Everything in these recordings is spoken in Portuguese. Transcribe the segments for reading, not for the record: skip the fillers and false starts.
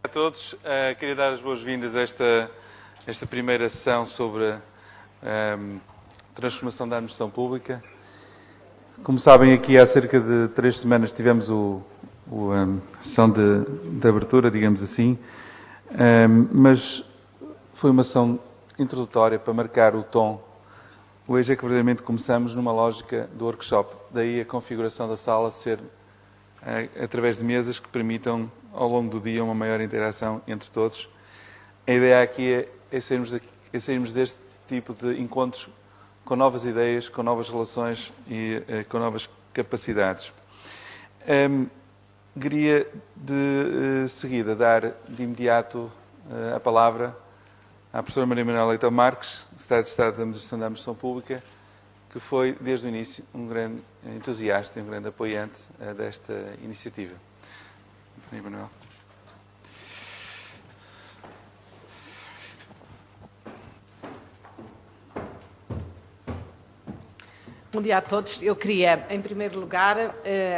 A todos, queria dar as boas-vindas a esta primeira sessão sobre a transformação da administração pública. Como sabem, aqui há cerca de 3 semanas tivemos a sessão de abertura, digamos assim, mas foi uma sessão introdutória para marcar o tom. Hoje é que verdadeiramente começamos numa lógica do workshop, daí a configuração da sala ser através de mesas que permitam ao longo do dia uma maior interação entre todos. A ideia aqui é sairmos deste tipo de encontros com novas ideias, com novas relações e com novas capacidades. Queria de seguida dar de imediato a palavra à professora Maria Manuela Leitão Marques, Secretária de Estado da Administração Pública, que foi, desde o início, um grande entusiasta e um grande apoiante desta iniciativa. Maria Manuela. Bom dia a todos. Eu queria, em primeiro lugar,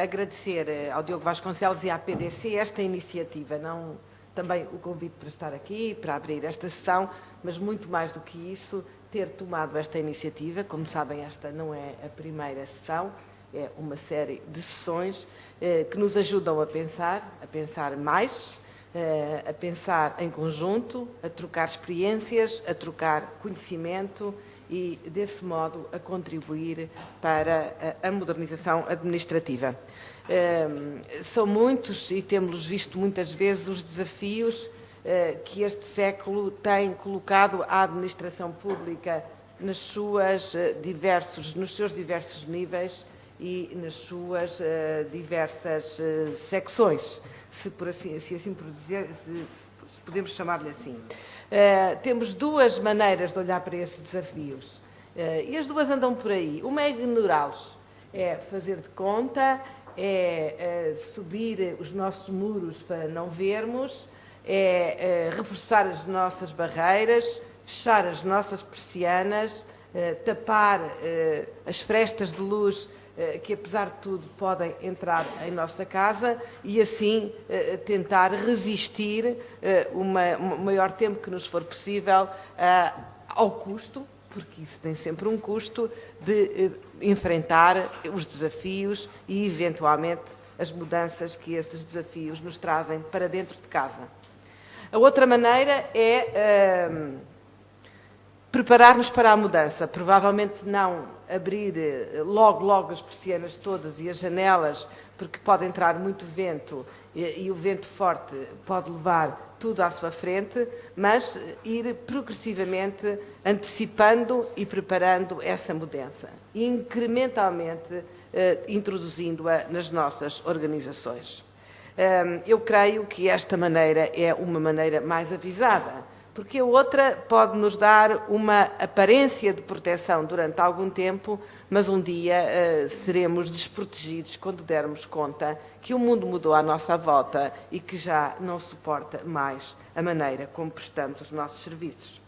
agradecer ao Diogo Vasconcelos e à PDC esta iniciativa, não também o convite para estar aqui, para abrir esta sessão, mas muito mais do que isso, ter tomado esta iniciativa. Como sabem, esta não é a primeira sessão, é uma série de sessões que nos ajudam a pensar mais, a pensar em conjunto, a trocar experiências, a trocar conhecimento e, desse modo, a contribuir para a modernização administrativa. São muitos, e temos visto muitas vezes, os desafios que este século tem colocado à administração pública nos seus diversos níveis e nas suas diversas secções, se podemos chamar-lhe assim. Temos duas maneiras de olhar para esses desafios e as duas andam por aí. Uma é ignorá-los, é fazer de conta, é subir os nossos muros para não vermos, é reforçar as nossas barreiras, fechar as nossas persianas, tapar as frestas de luz que, apesar de tudo, podem entrar em nossa casa e, assim, tentar resistir o maior tempo que nos for possível ao custo, porque isso tem sempre um custo, de enfrentar os desafios e, eventualmente, as mudanças que esses desafios nos trazem para dentro de casa. A outra maneira é preparar-nos para a mudança, provavelmente não abrir logo as persianas todas e as janelas, porque pode entrar muito vento e o vento forte pode levar tudo à sua frente, mas ir progressivamente antecipando e preparando essa mudança, incrementalmente introduzindo-a nas nossas organizações. Eu creio que esta maneira é uma maneira mais avisada, porque a outra pode nos dar uma aparência de proteção durante algum tempo, mas um dia seremos desprotegidos quando dermos conta que o mundo mudou à nossa volta e que já não suporta mais a maneira como prestamos os nossos serviços.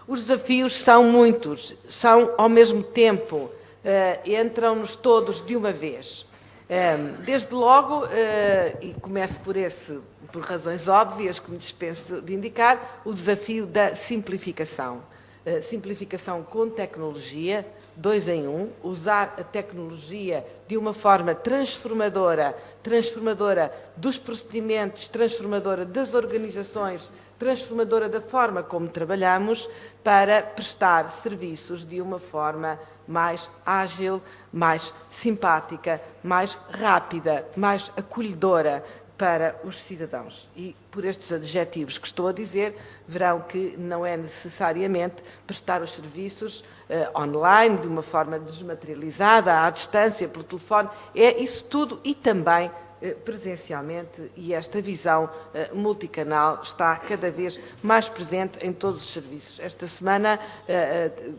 Os desafios são muitos, são ao mesmo tempo, entram-nos todos de uma vez. Desde logo, e começo por razões óbvias que me dispenso de indicar, o desafio da simplificação. Simplificação com tecnologia, 2 em 1, usar a tecnologia de uma forma transformadora dos procedimentos, transformadora das organizações, transformadora da forma como trabalhamos, para prestar serviços de uma forma mais ágil, mais simpática, mais rápida, mais acolhedora para os cidadãos. E por estes adjetivos que estou a dizer, verão que não é necessariamente prestar os serviços online, de uma forma desmaterializada, à distância, pelo telefone, é isso tudo e também presencialmente, e esta visão multicanal está cada vez mais presente em todos os serviços. Esta semana,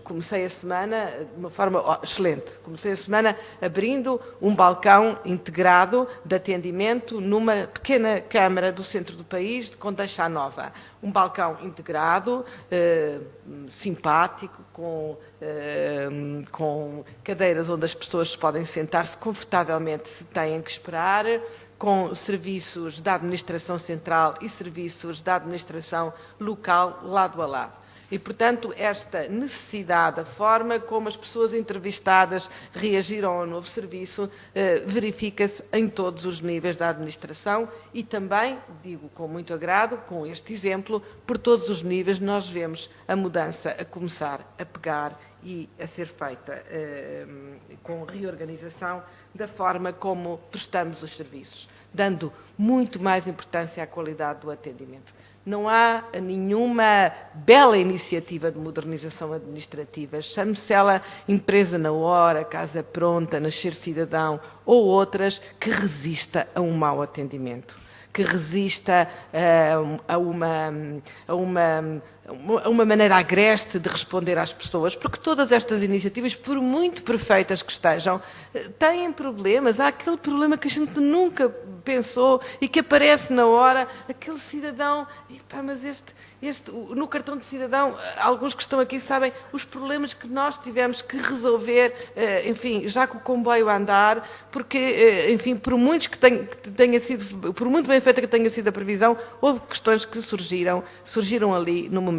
comecei a semana de uma forma excelente. Comecei a semana abrindo um balcão integrado de atendimento numa pequena câmara do centro do país, de Condeixa Nova, um balcão integrado, simpático, com cadeiras onde as pessoas podem sentar-se confortavelmente se têm que esperar, com serviços da administração central e serviços da administração local lado a lado. E, portanto, esta necessidade, a forma como as pessoas entrevistadas reagiram ao novo serviço, verifica-se em todos os níveis da administração e também, digo com muito agrado, com este exemplo, por todos os níveis nós vemos a mudança a começar a pegar e a ser feita com reorganização da forma como prestamos os serviços, dando muito mais importância à qualidade do atendimento. Não há nenhuma bela iniciativa de modernização administrativa, chame-se ela Empresa na Hora, Casa Pronta, Nascer Cidadão ou outras, que resista a um mau atendimento, que resista a uma maneira agreste de responder às pessoas, porque todas estas iniciativas, por muito perfeitas que estejam, têm problemas. Há aquele problema que a gente nunca pensou e que aparece na hora, aquele cidadão, mas no cartão de cidadão, alguns que estão aqui sabem os problemas que nós tivemos que resolver, enfim, já com o comboio a andar, porque, enfim, por muito bem feita que tenha sido a previsão, houve questões que surgiram ali no momento.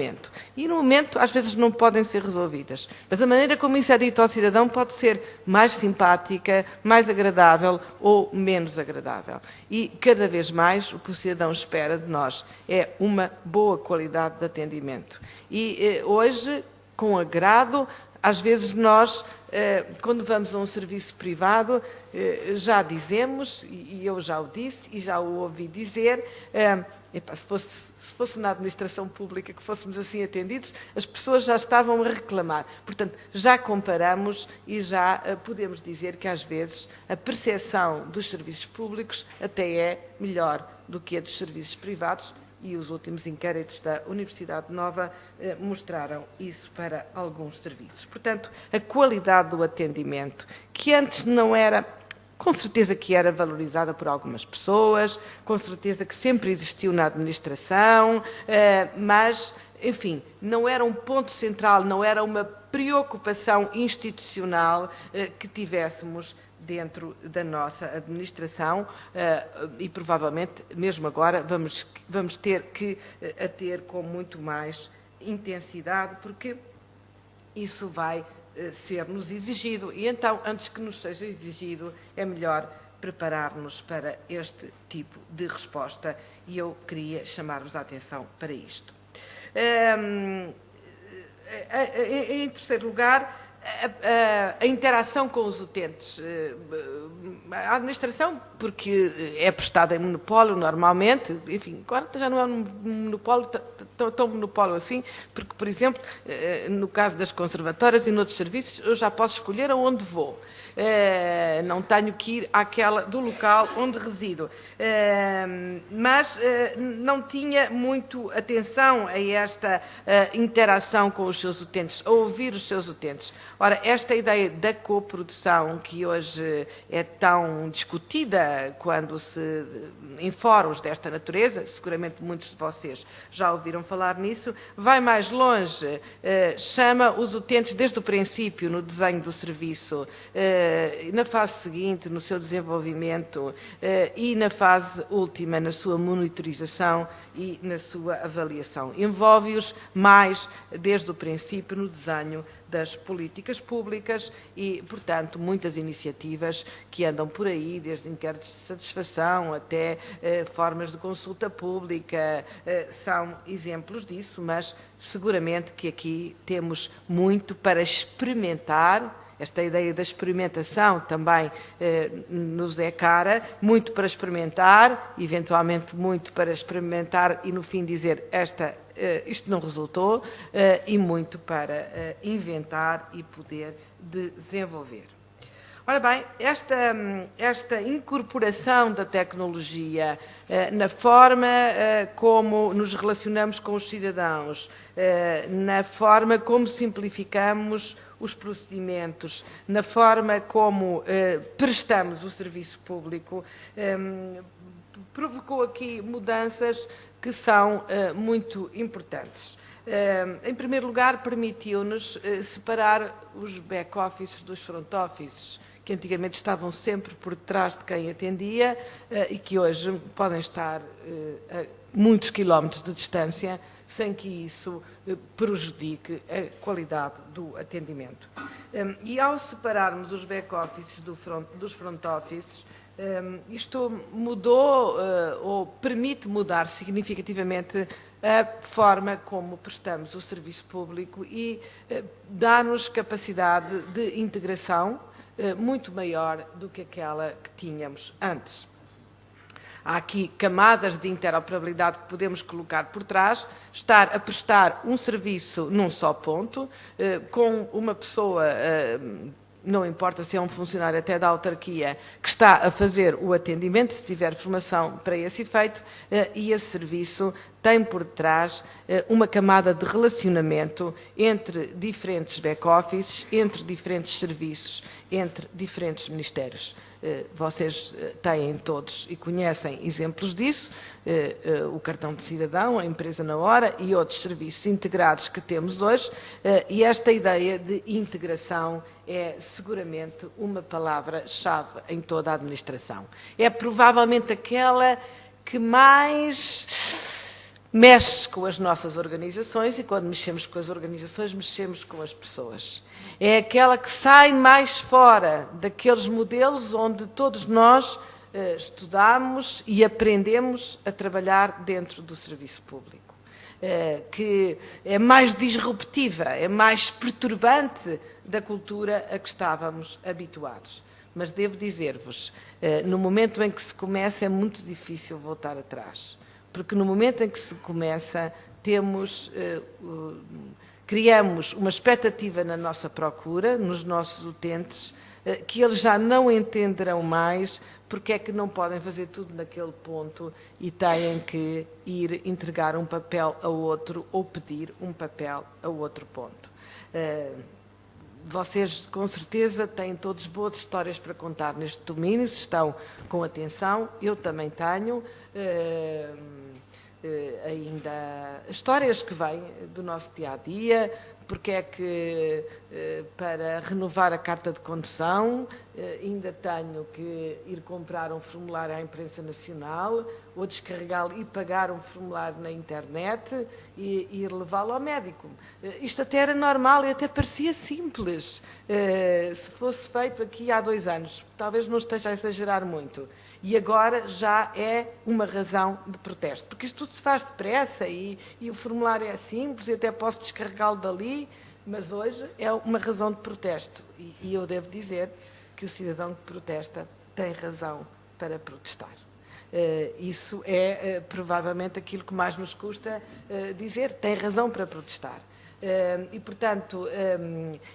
E no momento, às vezes, não podem ser resolvidas. Mas a maneira como isso é dito ao cidadão pode ser mais simpática, mais agradável ou menos agradável. E, cada vez mais, o que o cidadão espera de nós é uma boa qualidade de atendimento. E hoje, com agrado, às vezes nós, quando vamos a um serviço privado, já dizemos, e eu já o disse e já o ouvi dizer, se fosse na administração pública que fôssemos assim atendidos, as pessoas já estavam a reclamar. Portanto, já comparamos e já podemos dizer que, às vezes, a percepção dos serviços públicos até é melhor do que a dos serviços privados, e os últimos inquéritos da Universidade Nova mostraram isso para alguns serviços. Portanto, a qualidade do atendimento, que antes não era, com certeza que era valorizada por algumas pessoas, com certeza que sempre existiu na administração, mas, enfim, não era um ponto central, não era uma preocupação institucional que tivéssemos dentro da nossa administração e provavelmente, mesmo agora, vamos ter que a ter com muito mais intensidade, porque isso vai ser-nos exigido. E então, antes que nos seja exigido, é melhor preparar-nos para este tipo de resposta. E eu queria chamar-vos a atenção para isto. Em terceiro lugar, a interação com os utentes. A administração, porque é prestada em monopólio normalmente, enfim, agora já não é um monopólio tão monopólio assim, porque, por exemplo, no caso das conservatórias e noutros serviços, eu já posso escolher aonde vou. Não tenho que ir àquela do local onde resido. Mas não tinha muito atenção a esta interação com os seus utentes, a ouvir os seus utentes. Ora, esta ideia da coprodução, que hoje é tão discutida em fóruns desta natureza, seguramente muitos de vocês já ouviram falar nisso, vai mais longe, chama os utentes desde o princípio no desenho do serviço, na fase seguinte, no seu desenvolvimento e na fase última, na sua monitorização e na sua avaliação. Envolve-os mais desde o princípio no desenho das políticas públicas e, portanto, muitas iniciativas que andam por aí, desde inquéritos de satisfação até formas de consulta pública, são exemplos disso, mas seguramente que aqui temos muito para experimentar. Esta ideia da experimentação também nos é cara, muito para experimentar, eventualmente muito para experimentar e no fim dizer isto não resultou, e muito para inventar e poder desenvolver. Ora bem, esta incorporação da tecnologia na forma como nos relacionamos com os cidadãos, na forma como simplificamos os procedimentos, na forma como prestamos o serviço público, provocou aqui mudanças que são muito importantes. Em primeiro lugar, permitiu-nos separar os back-offices dos front-offices, que antigamente estavam sempre por detrás de quem atendia e que hoje podem estar a muitos quilómetros de distância, sem que isso prejudique a qualidade do atendimento. E ao separarmos os back-offices dos front-offices, isto mudou ou permite mudar significativamente a forma como prestamos o serviço público e dá-nos capacidade de integração muito maior do que aquela que tínhamos antes. Há aqui camadas de interoperabilidade que podemos colocar por trás, estar a prestar um serviço num só ponto, com uma pessoa, não importa se é um funcionário até da autarquia, que está a fazer o atendimento, se tiver formação para esse efeito, e esse serviço tem por detrás uma camada de relacionamento entre diferentes back-offices, entre diferentes serviços, entre diferentes ministérios. Vocês têm todos e conhecem exemplos disso, o cartão de cidadão, a empresa na hora e outros serviços integrados que temos hoje, e esta ideia de integração é seguramente uma palavra-chave em toda a administração. É provavelmente aquela que mais mexe com as nossas organizações, e quando mexemos com as organizações, mexemos com as pessoas. É aquela que sai mais fora daqueles modelos onde todos nós estudamos e aprendemos a trabalhar dentro do serviço público. Que é mais disruptiva, é mais perturbante da cultura a que estávamos habituados. Mas devo dizer-vos, no momento em que se começa é muito difícil voltar atrás. Porque no momento em que se começa, criamos uma expectativa na nossa procura, nos nossos utentes, que eles já não entenderão mais porque é que não podem fazer tudo naquele ponto e têm que ir entregar um papel a outro ou pedir um papel a outro ponto. Vocês, com certeza, têm todos boas histórias para contar neste domínio, se estão com atenção, eu também tenho. Ainda histórias que vêm do nosso dia-a-dia, porque é que para renovar a carta de condução ainda tenho que ir comprar um formulário à imprensa nacional ou descarregá-lo e pagar um formulário na internet e ir levá-lo ao médico. Isto até era normal e até parecia simples. Se fosse feito aqui há 2 anos, talvez não esteja a exagerar muito. E agora já é uma razão de protesto, porque isto tudo se faz depressa e o formulário é simples e até posso descarregá-lo dali, mas hoje é uma razão de protesto. E eu devo dizer que o cidadão que protesta tem razão para protestar. Isso é provavelmente aquilo que mais nos custa dizer, tem razão para protestar. E, portanto,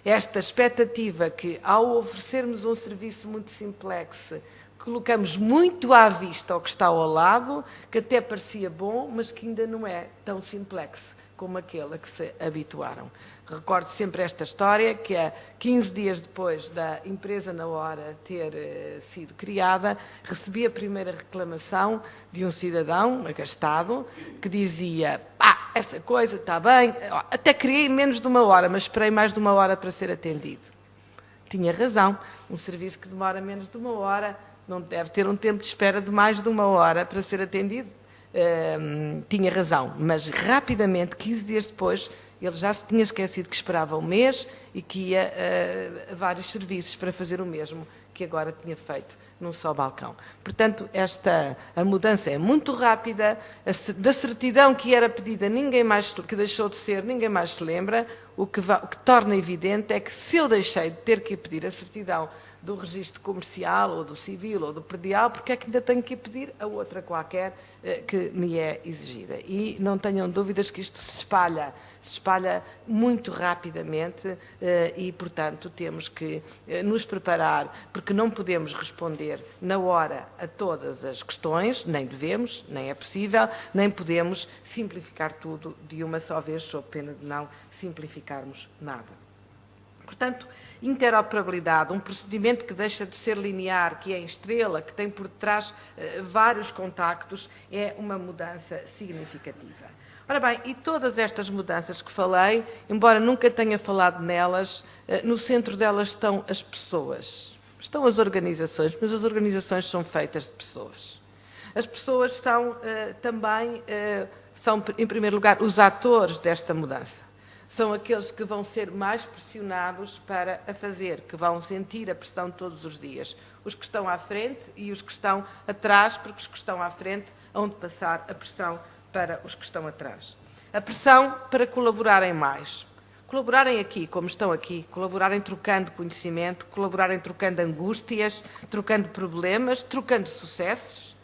esta expectativa que, ao oferecermos um serviço muito simplex, colocamos muito à vista o que está ao lado, que até parecia bom, mas que ainda não é tão simplex como aquele a que se habituaram. Recordo sempre esta história, que 15 dias depois da empresa na hora ter sido criada, recebi a primeira reclamação de um cidadão agastado, que dizia: essa coisa está bem, até criei menos de 1 hora, mas esperei mais de 1 hora para ser atendido. Tinha razão, um serviço que demora menos de 1 hora, não deve ter um tempo de espera de mais de 1 hora para ser atendido. Tinha razão, mas rapidamente, 15 dias depois, ele já se tinha esquecido que esperava 1 mês e que ia a vários serviços para fazer o mesmo que agora tinha feito num só balcão. Portanto, a mudança é muito rápida, da certidão que era pedida, que deixou de ser, ninguém mais se lembra. O que torna evidente é que se eu deixei de ter que pedir a certidão do registro comercial, ou do civil, ou do predial, porque é que ainda tenho que pedir a outra qualquer que me é exigida. E não tenham dúvidas que isto se espalha muito rapidamente e, portanto, temos que nos preparar, porque não podemos responder na hora a todas as questões, nem devemos, nem é possível, nem podemos simplificar tudo de uma só vez, sob pena de não simplificarmos nada. Portanto, interoperabilidade, um procedimento que deixa de ser linear, que é em estrela, que tem por detrás vários contactos, é uma mudança significativa. Ora bem, e todas estas mudanças que falei, embora nunca tenha falado nelas, no centro delas estão as pessoas. Estão as organizações, mas as organizações são feitas de pessoas. As pessoas são também, em primeiro lugar, os atores desta mudança. São aqueles que vão ser mais pressionados para a fazer, que vão sentir a pressão todos os dias. Os que estão à frente e os que estão atrás, porque os que estão à frente hão de passar a pressão para os que estão atrás. A pressão para colaborarem mais. Colaborarem aqui, como estão aqui, colaborarem trocando conhecimento, colaborarem trocando angústias, trocando problemas, trocando sucessos,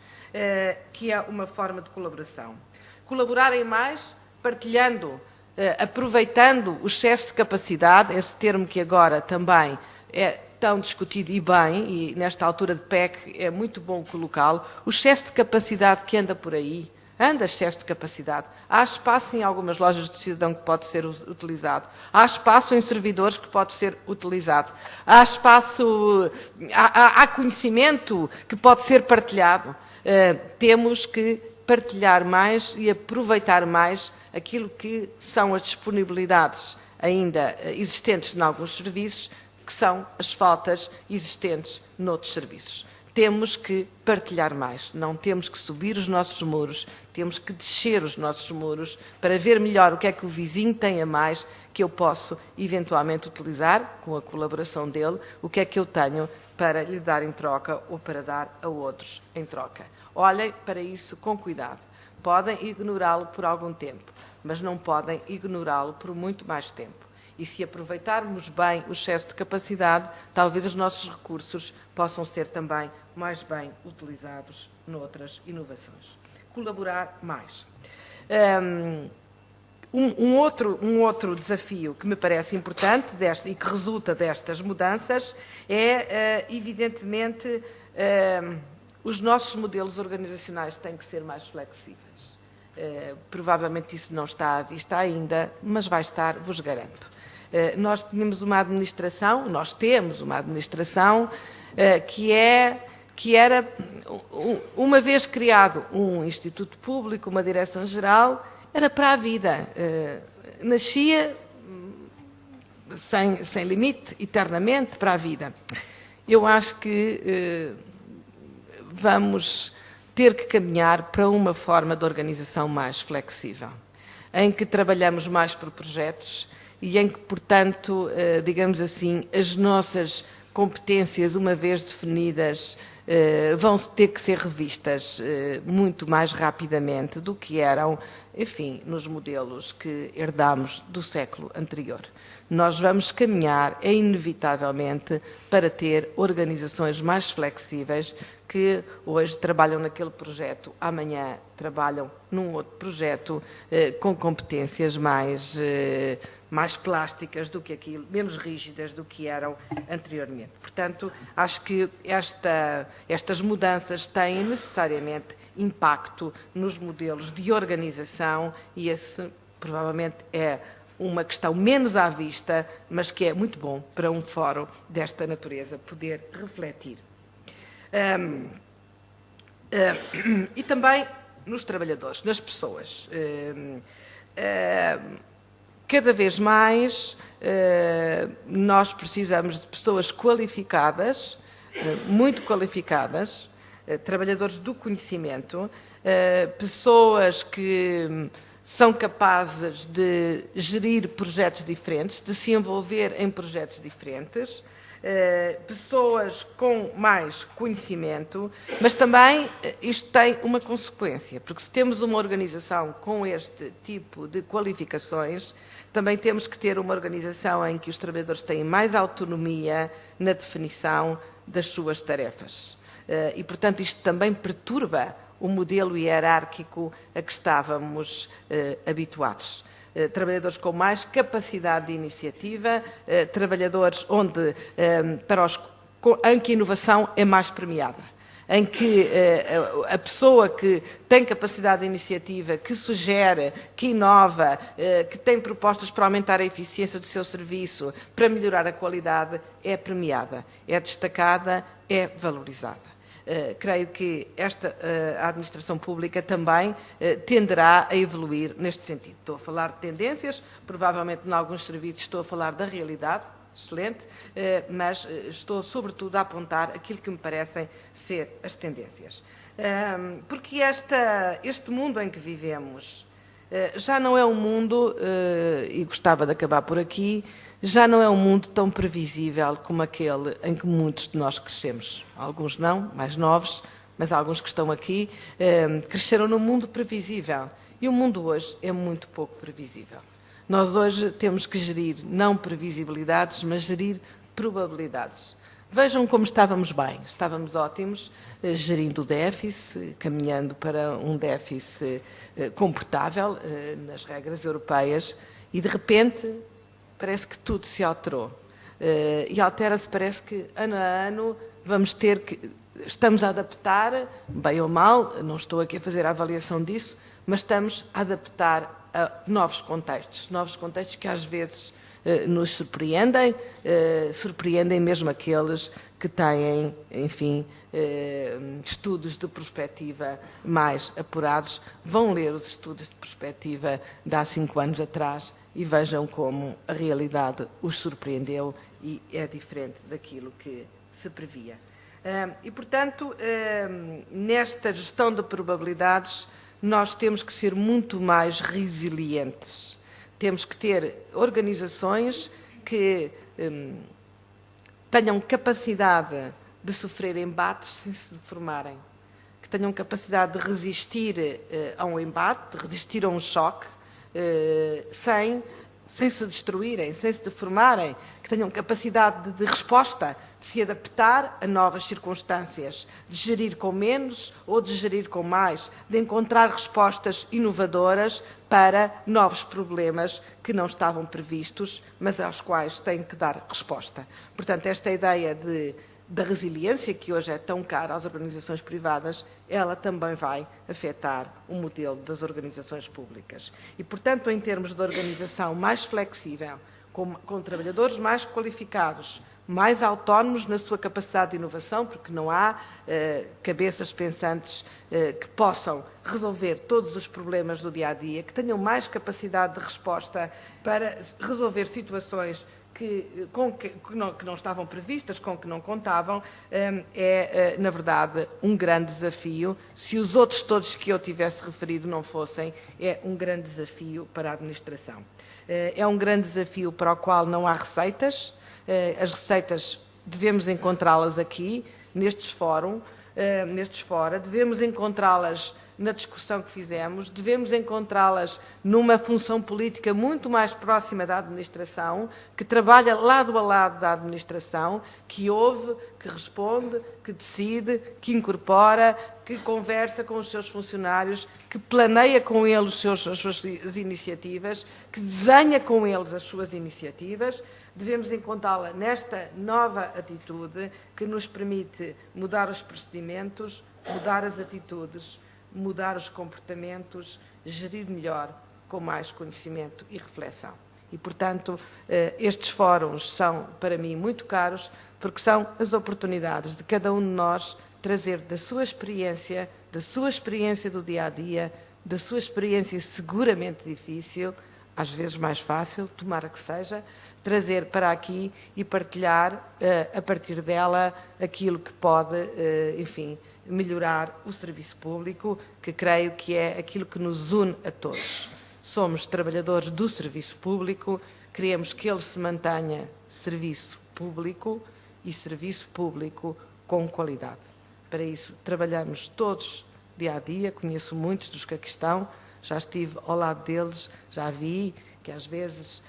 que é uma forma de colaboração. Colaborarem mais, partilhando, aproveitando o excesso de capacidade, esse termo que agora também é tão discutido e bem, e nesta altura de PEC é muito bom colocá-lo, o excesso de capacidade que anda por aí, anda excesso de capacidade. Há espaço em algumas lojas de cidadão que pode ser utilizado. Há espaço em servidores que pode ser utilizado. Há espaço, há conhecimento que pode ser partilhado. Temos que partilhar mais e aproveitar mais aquilo que são as disponibilidades ainda existentes em alguns serviços, que são as faltas existentes noutros serviços. Temos que partilhar mais, não temos que subir os nossos muros, temos que descer os nossos muros para ver melhor o que é que o vizinho tem a mais que eu posso eventualmente utilizar, com a colaboração dele, o que é que eu tenho para lhe dar em troca ou para dar a outros em troca. Olhem para isso com cuidado. Podem ignorá-lo por algum tempo, mas não podem ignorá-lo por muito mais tempo. E se aproveitarmos bem o excesso de capacidade, talvez os nossos recursos possam ser também mais bem utilizados noutras inovações. Colaborar mais. Um outro desafio que me parece importante e que resulta destas mudanças é, evidentemente, os nossos modelos organizacionais têm que ser mais flexíveis. Provavelmente isso não está à vista ainda, mas vai estar, vos garanto. Nós temos uma administração que era, uma vez criado um instituto público, uma direção-geral, era para a vida. Nascia sem limite, eternamente, para a vida. Eu acho que vamos ter que caminhar para uma forma de organização mais flexível, em que trabalhamos mais por projetos e em que, portanto, digamos assim, as nossas competências, uma vez definidas, vão ter que ser revistas muito mais rapidamente do que eram, enfim, nos modelos que herdámos do século anterior. Nós vamos caminhar, inevitavelmente, para ter organizações mais flexíveis que hoje trabalham naquele projeto, amanhã trabalham num outro projeto com competências mais plásticas do que aquilo, menos rígidas do que eram anteriormente. Portanto, acho que estas mudanças têm necessariamente impacto nos modelos de organização e esse provavelmente é uma questão menos à vista, mas que é muito bom para um fórum desta natureza poder refletir. E também nos trabalhadores, nas pessoas. Cada vez mais nós precisamos de pessoas qualificadas, muito qualificadas, trabalhadores do conhecimento, pessoas que são capazes de gerir projetos diferentes, de se envolver em projetos diferentes, pessoas com mais conhecimento, mas também isto tem uma consequência, porque se temos uma organização com este tipo de qualificações, também temos que ter uma organização em que os trabalhadores têm mais autonomia na definição das suas tarefas. E, portanto, isto também perturba o modelo hierárquico a que estávamos habituados. Trabalhadores com mais capacidade de iniciativa, trabalhadores em que a inovação é mais premiada, em que a pessoa que tem capacidade de iniciativa, que sugere, que inova, que tem propostas para aumentar a eficiência do seu serviço, para melhorar a qualidade, é premiada, é destacada, é valorizada. Creio que a administração pública também tenderá a evoluir neste sentido. Estou a falar de tendências, provavelmente em alguns serviços estou a falar da realidade, excelente, mas estou sobretudo a apontar aquilo que me parecem ser as tendências. Porque este mundo em que vivemos já não é um mundo, e gostava de acabar por aqui, já não é um mundo tão previsível como aquele em que muitos de nós crescemos. Alguns não, mais novos, mas alguns que estão aqui cresceram num mundo previsível. E o mundo hoje é muito pouco previsível. Nós hoje temos que gerir não previsibilidades, mas gerir probabilidades. Vejam como estávamos bem, estávamos ótimos, gerindo o déficit, caminhando para um déficit comportável nas regras europeias e, de repente, parece que tudo se alterou. E altera-se, parece que, ano a ano, vamos ter que... Estamos a adaptar, bem ou mal, não estou aqui a fazer a avaliação disso, mas estamos a adaptar a novos contextos que às vezes nos surpreendem, surpreendem mesmo aqueles que têm, enfim, estudos de perspectiva mais apurados, vão ler os estudos de perspectiva de há 5 anos atrás e vejam como a realidade os surpreendeu e é diferente daquilo que se previa. E, portanto, nesta gestão de probabilidades, nós temos que ser muito mais resilientes. Temos que ter organizações que tenham capacidade de sofrer embates sem se deformarem, que tenham capacidade de resistir a um embate, de resistir a um choque, sem se destruírem, sem se deformarem, que tenham capacidade de resposta, de se adaptar a novas circunstâncias, de gerir com menos ou de gerir com mais, de encontrar respostas inovadoras para novos problemas que não estavam previstos, mas aos quais têm que dar resposta. Portanto, esta ideia da resiliência, que hoje é tão cara às organizações privadas, ela também vai afetar o modelo das organizações públicas. E, portanto, em termos de organização mais flexível, com trabalhadores mais qualificados, mais autónomos na sua capacidade de inovação, porque não há cabeças pensantes que possam resolver todos os problemas do dia-a-dia, que tenham mais capacidade de resposta para resolver situações que não estavam previstas, com que não contavam, na verdade, um grande desafio. Se os outros todos que eu tivesse referido não fossem, é um grande desafio para a administração. É um grande desafio para o qual não há receitas. As receitas devemos encontrá-las aqui, nestes fóra, devemos encontrá-las na discussão que fizemos, devemos encontrá-las numa função política muito mais próxima da administração, que trabalha lado a lado da administração, que ouve, que responde, que decide, que incorpora, que conversa com os seus funcionários, que planeia com eles as suas iniciativas, que desenha com eles as suas iniciativas. Devemos encontrá-la nesta nova atitude que nos permite mudar os procedimentos, mudar as atitudes, mudar os comportamentos, gerir melhor, com mais conhecimento e reflexão. E, portanto, estes fóruns são, para mim, muito caros, porque são as oportunidades de cada um de nós trazer da sua experiência do dia-a-dia, da sua experiência seguramente difícil, às vezes mais fácil, tomara que seja, trazer para aqui e partilhar, a partir dela, aquilo que pode, enfim, melhorar o serviço público, que creio que é aquilo que nos une a todos. Somos trabalhadores do serviço público, queremos que ele se mantenha serviço público e serviço público com qualidade. Para isso, trabalhamos todos dia a dia, conheço muitos dos que aqui estão, já estive ao lado deles, já vi que às vezes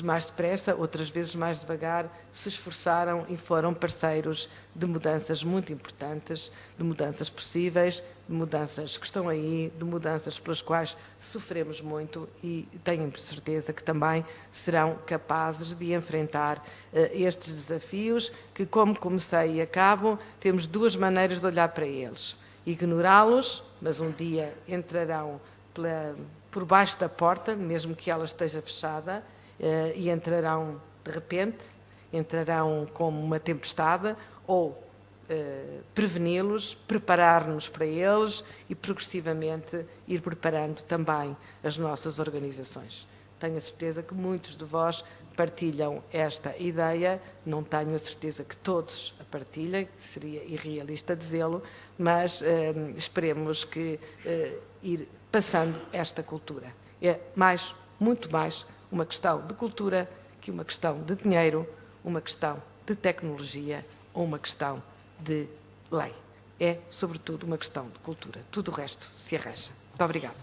mais depressa, outras vezes mais devagar, se esforçaram e foram parceiros de mudanças muito importantes, de mudanças possíveis, de mudanças que estão aí, de mudanças pelas quais sofremos muito e tenho certeza que também serão capazes de enfrentar estes desafios que, como comecei e acabo, temos duas maneiras de olhar para eles. Ignorá-los, mas um dia entrarão por baixo da porta, mesmo que ela esteja fechada, e entrarão de repente, entrarão como uma tempestade, ou preveni-los, preparar-nos para eles e progressivamente ir preparando também as nossas organizações. Tenho a certeza que muitos de vós partilham esta ideia, não tenho a certeza que todos a partilhem, seria irrealista dizê-lo, mas esperemos que ir passando esta cultura. É muito mais uma questão de cultura que uma questão de dinheiro, uma questão de tecnologia ou uma questão de lei. É, sobretudo, uma questão de cultura. Tudo o resto se arranja. Muito obrigada.